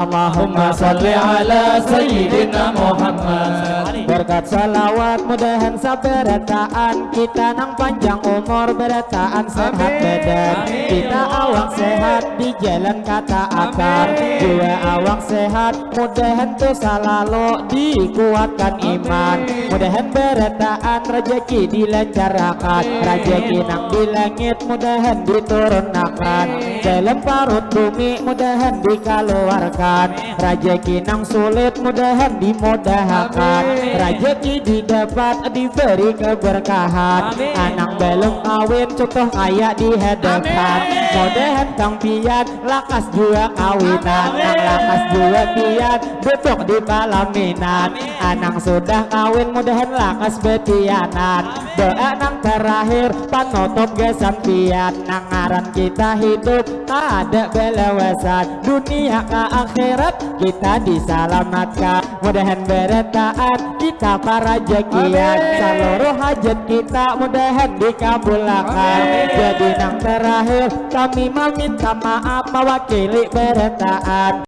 Allahumma salli ala Sayyidina Muhammad. Berkat salawat mudahan sabarataan kita nang panjang umur berataan sehat badan kita awak sehat di jalan kata akar jiwa awak sehat mudahan tuh selalu dikuatkan iman mudahan berataan rezeki dilancarkan rezeki nang di langit mudahan diturunkan dalam parut bumi mudahan dikeluarkan rezeki nang sulit mudahan dimudahkan rezeki didapat diberi keberkahan anak belum kawin contoh kayak di hadapan mudahan kang pian lakas juga kawinan nang lakas juga pian betok di palaminan anak sudah kawin mudahan lakas betianan doa nang terakhir panutup gesan pian nang ngaran kita hidup tak ada belewesan dunia ke akhirat kita diselamatkan mudahan berataan kita para rezekian seluruh hajat kita mudahan dikabulkan jadi nang terakhir kami meminta maaf mewakili berataan